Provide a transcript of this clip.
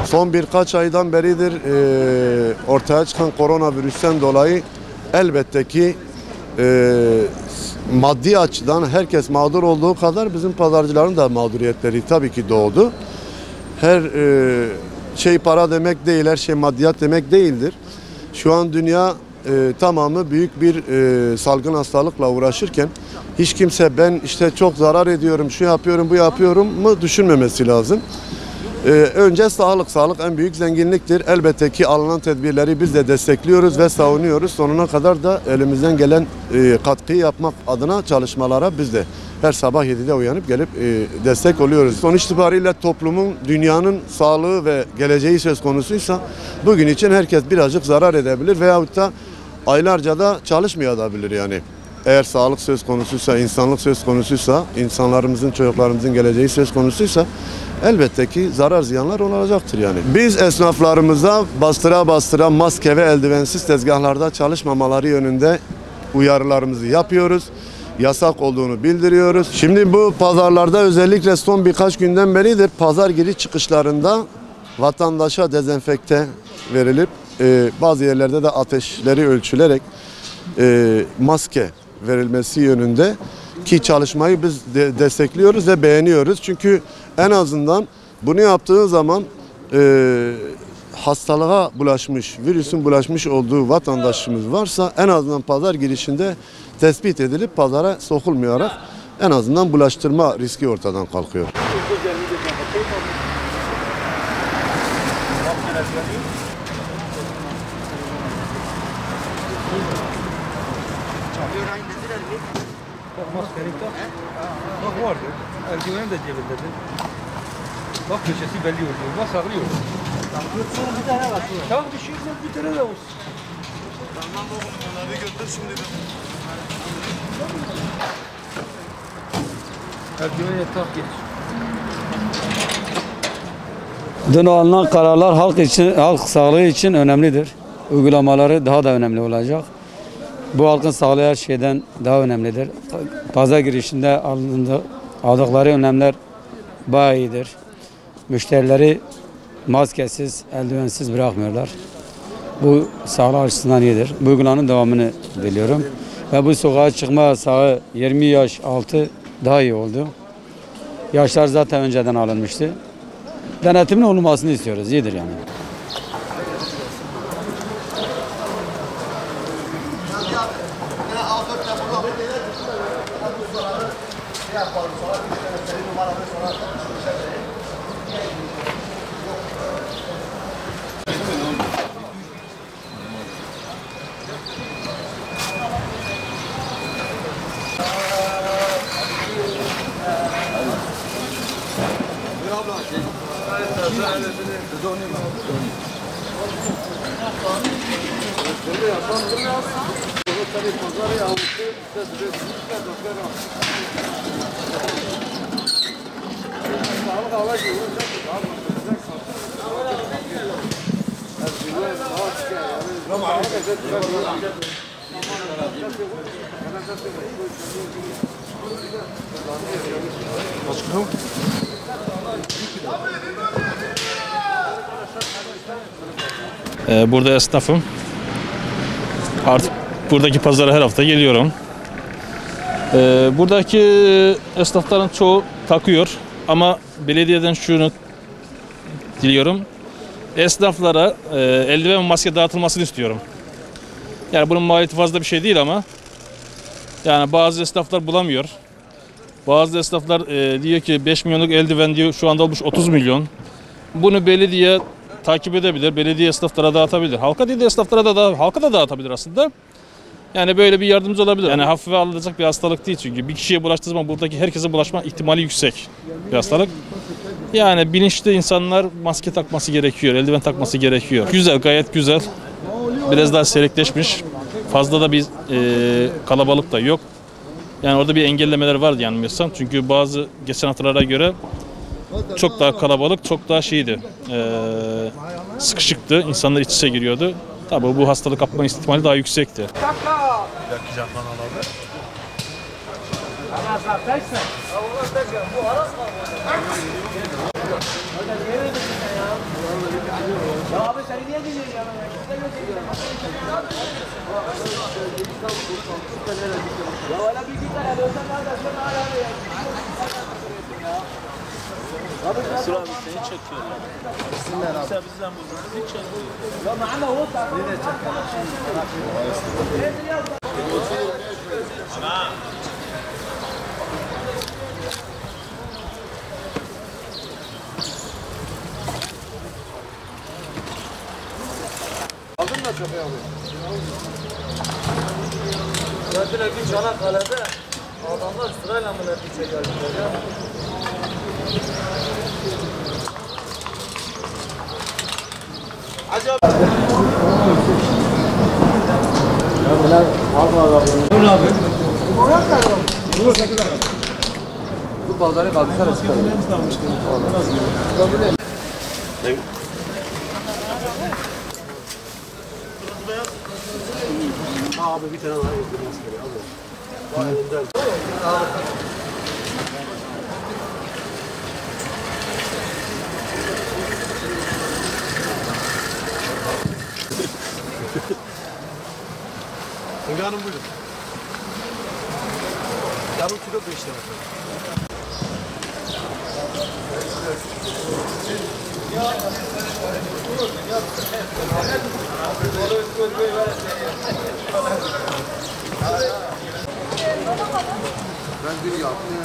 Son birkaç aydan beridir ortaya çıkan koronavirüsten dolayı elbette ki maddi açıdan herkes mağdur olduğu kadar bizim pazarcıların da mağduriyetleri tabii ki doğdu. Her şey para demek değil, her şey maddiyat demek değildir. Şu an dünya tamamı büyük bir salgın hastalıkla uğraşırken hiç kimse ben işte çok zarar ediyorum, şu yapıyorum, bu yapıyorum mu düşünmemesi lazım. Önce sağlık en büyük zenginliktir. Elbette ki alınan tedbirleri biz de destekliyoruz ve savunuyoruz. Sonuna kadar da elimizden gelen katkıyı yapmak adına çalışmalara biz de her sabah 7'de uyanıp gelip destek oluyoruz. Sonuç itibariyle toplumun, dünyanın sağlığı ve geleceği söz konusuysa bugün için herkes birazcık zarar edebilir veyahut da aylarca da çalışmayabilir yani. Eğer sağlık söz konusuysa, insanlık söz konusuysa, insanlarımızın, çocuklarımızın geleceği söz konusuysa elbette ki zarar ziyanlar olacaktır yani. Biz esnaflarımıza bastıra maske ve eldivensiz tezgahlarda çalışmamaları yönünde uyarılarımızı yapıyoruz. Yasak olduğunu bildiriyoruz. Şimdi bu pazarlarda özellikle son birkaç günden beridir pazar giriş çıkışlarında vatandaşa dezenfekte verilip bazı yerlerde de ateşleri ölçülerek maske verilmesi yönünde ki çalışmayı biz destekliyoruz ve beğeniyoruz. Çünkü en azından bunu yaptığı zaman hastalığa bulaşmış, virüsün bulaşmış olduğu vatandaşımız varsa en azından pazar girişinde tespit edilip pazara sokulmayarak en azından bulaştırma riski ortadan kalkıyor. Bak vardı. Eldivenim de cebindedir. Bak köşesi belli oluyor. Bak saklıyor. Bir tane var. Tamam bir şey yok. Bir tane de olsun. Tamam onları götür şimdi. Eldiveni tak geç. Dün alınan kararlar halk sağlığı için önemlidir. Uygulamaları daha da önemli olacak. Bu halkın sağlığı her şeyden daha önemlidir. Pazar girişinde aldıkları önlemler bayağı iyidir. Müşterileri maskesiz, eldivensiz bırakmıyorlar. Bu sağlık açısından iyidir. Bu uygulamanın devamını diliyorum. Ve bu sokağa çıkma yasağı 20 yaş altı daha iyi oldu. Yaşlar zaten önceden alınmıştı. Denetimin olmasını istiyoruz. İyidir yani. Burada esnafım. Artık buradaki pazara her hafta geliyorum. Buradaki esnafların çoğu takıyor ama belediyeden şunu diliyorum. Esnaflara eldiven ve maske dağıtılmasını istiyorum. Yani bunun maliyeti fazla bir şey değil ama yani bazı esnaflar bulamıyor. Bazı esnaflar diyor ki 5 milyonluk eldiven diyor şu anda olmuş 30 milyon. Bunu belediye takip edebilir, belediye esnaflara dağıtabilir. Halka değil de esnaflara da halka da dağıtabilir aslında. Yani böyle bir yardımcı olabilir. Yani hafife alınacak bir hastalık değil çünkü bir kişiye bulaştığı zaman buradaki herkese bulaşma ihtimali yüksek bir hastalık. Yani bilinçli insanlar maske takması gerekiyor, eldiven takması gerekiyor. Güzel, gayet güzel. Biraz daha seyrekleşmiş. Fazla da bir kalabalık da yok. Yani orada bir engellemeler vardı yanılmıyorsam. Çünkü bazı geçen haftalara göre çok daha kalabalık, çok daha şeydi. Sıkışıktı. İnsanlar iç içe giriyordu. Tabii bu hastalık kapma ihtimali daha yüksekti. Gördüler ki Çanakkale'de adamlar sırayla mı çekiyorlar ya? Bu pazarı kaldırsana çıkarıyor. Abi bir tane daha yapılması gerekiyor. Vay önden. Engin Hanım buyurun. Yarım kilo 5 lira. Ben bir yaptım.